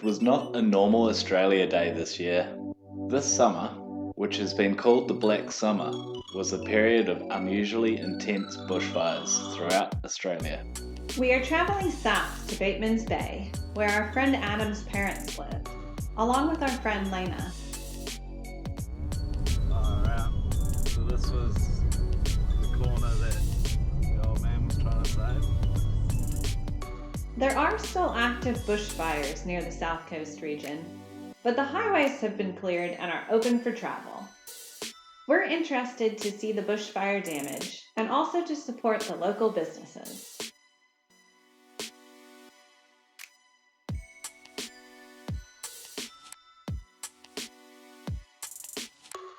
It was not a normal Australia Day this year. This summer, which has been called the Black Summer, was a period of unusually intense bushfires throughout Australia. We are traveling south to Bateman's Bay, where our friend Adam's parents live, along with our friend Lena. Alright, so this was the corner that the old man was trying to save. There are still active bushfires near the South Coast region, but the highways have been cleared and are open for travel. We're interested to see the bushfire damage and also to support the local businesses.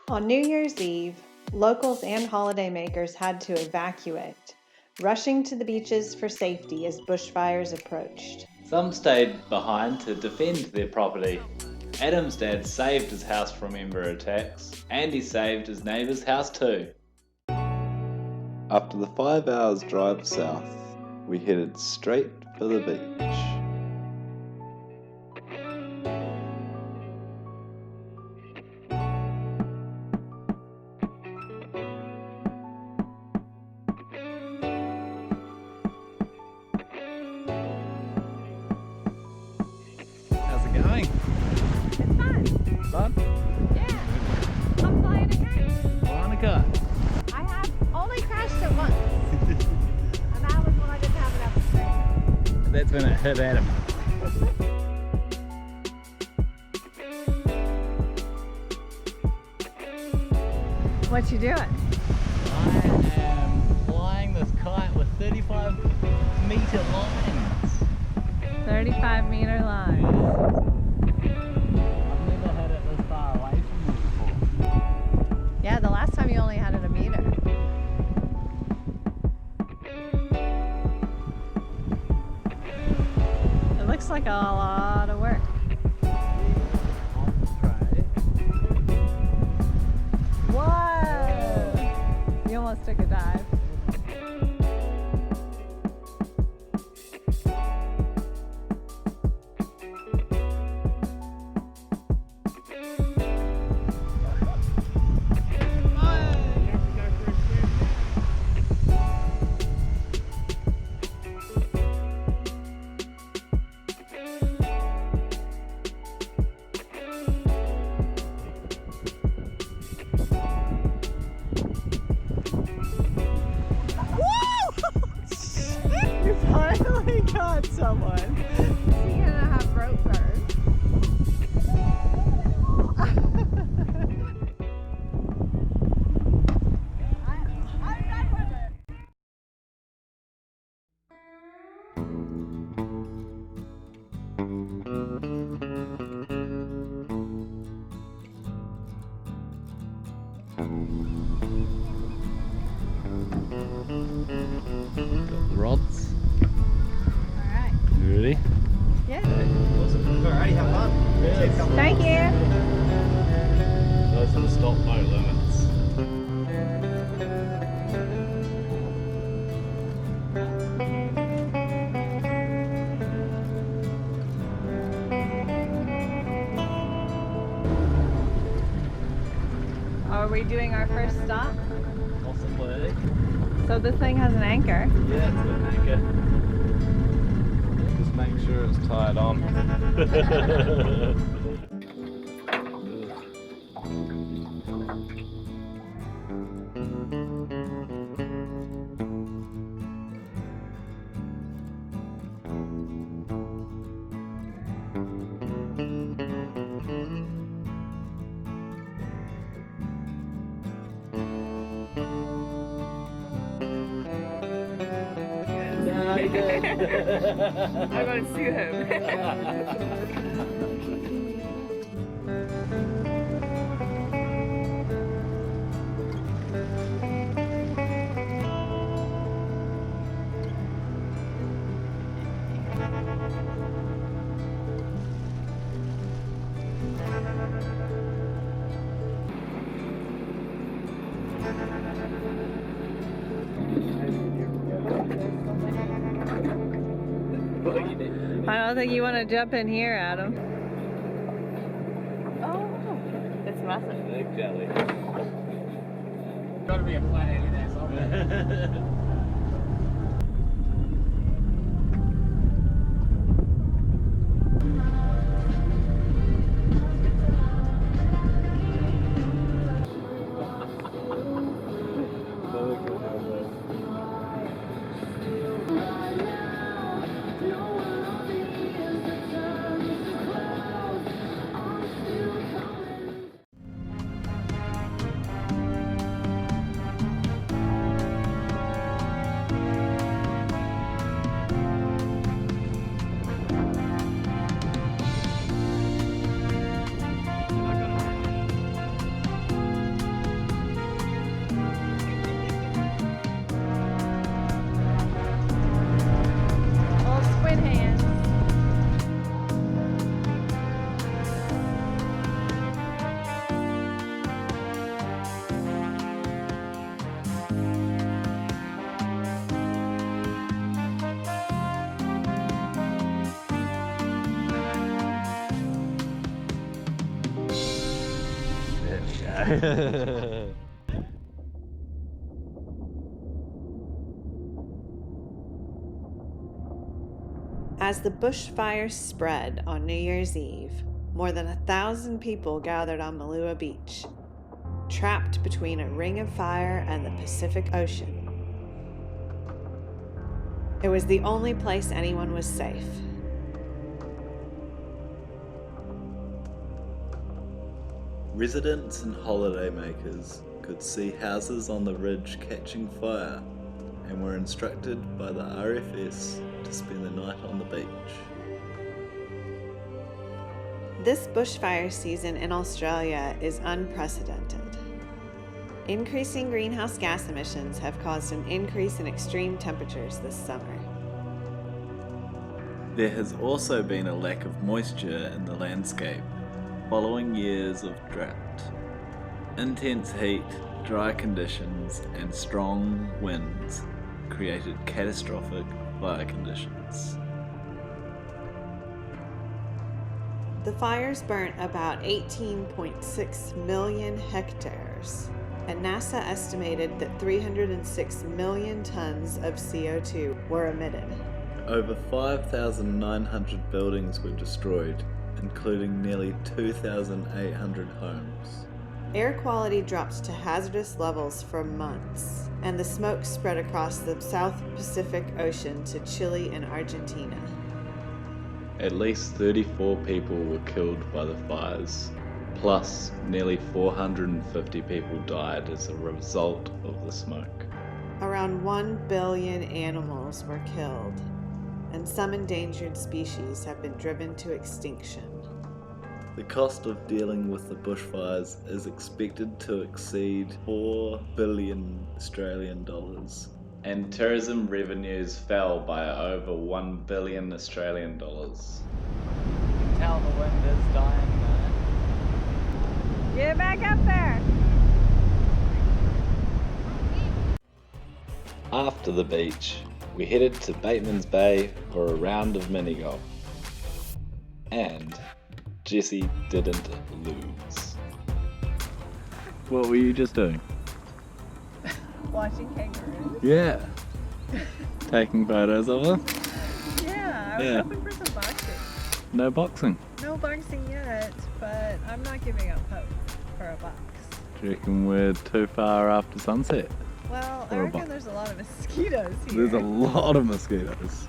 On New Year's Eve, locals and holidaymakers had to evacuate, rushing to the beaches for safety as bushfires approached. Some stayed behind to defend their property. Adam's dad saved his house from ember attacks, and he saved his neighbour's house too. After the 5 hours drive south, we headed straight for the beach. How's it going? It's fun. Fun? Yeah. I'm flying a kite. Flying a kite. I have only crashed it once. And that was when I didn't have enough space. That's when it hit Adam. What you doing? I am flying this kite with 35-meter lines. 35-meter line. I've never had it this far away from me before. Yeah, the last time you only had it a meter. It looks like a lot of work. Whoa! You almost took a dive. You finally got someone. Is he gonna have rope burn? I'm done with it. Got the rods. Alright. You ready? Yeah. Alright, have fun. Thank you. Those are the stop boat limits. Are we doing our first stop? Possibly. So this thing has an anchor. Yeah, it's an anchor. Just make sure it's tied on. I'm going to sue him. I don't think you want to jump in here, Adam. mustn't. Exactly. Gotta be a flathead in there somewhere. Old squid hands. As the bushfires spread on New Year's Eve, more than 1,000 people gathered on Malua Beach, trapped between a ring of fire and the Pacific Ocean. It was the only place anyone was safe. Residents and holidaymakers could see houses on the ridge catching fire and were instructed by the RFS to spend the night on the beach. This bushfire season in Australia is unprecedented. Increasing greenhouse gas emissions have caused an increase in extreme temperatures this summer. There has also been a lack of moisture in the landscape following years of drought. Intense heat, dry conditions, and strong winds created catastrophic fire conditions. The fires burnt about 18.6 million hectares, and NASA estimated that 306 million tons of CO2 were emitted. Over 5,900 buildings were destroyed, including nearly 2,800 homes. Air quality dropped to hazardous levels for months, and the smoke spread across the South Pacific Ocean to Chile and Argentina. At least 34 people were killed by the fires, plus nearly 450 people died as a result of the smoke. Around 1 billion animals were killed, and some endangered species have been driven to extinction. The cost of dealing with the bushfires is expected to exceed 4 billion Australian dollars. And tourism revenues fell by over 1 billion Australian dollars. You can tell the wind is dying though. Get back up there. After the beach, we headed to Bateman's Bay for a round of mini golf. And Jesse didn't lose. What were you just doing? Watching kangaroos. Yeah. Taking photos of them? Yeah, I was hoping for some boxing. No boxing. No boxing yet, but I'm not giving up hope for a box. Do you reckon we're too far after sunset? Well, I Or a reckon box. there's a lot of mosquitoes here. There's a lot of mosquitoes.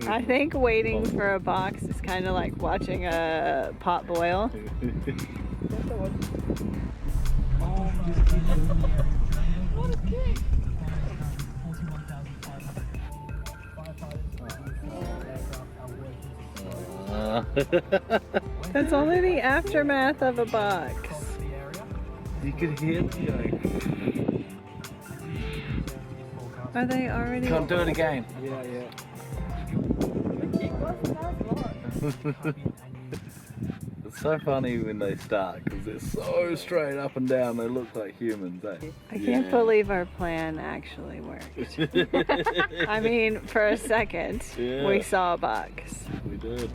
I think waiting for a box is kind of like watching a pot boil. That's only the aftermath of a box. You could hear me going. Are they already? Can't do it again. It's so funny when they start because they're so straight up and down, they look like humans, eh? I can't believe our plan actually worked. I mean, for a second, Yeah. we saw a box. We did.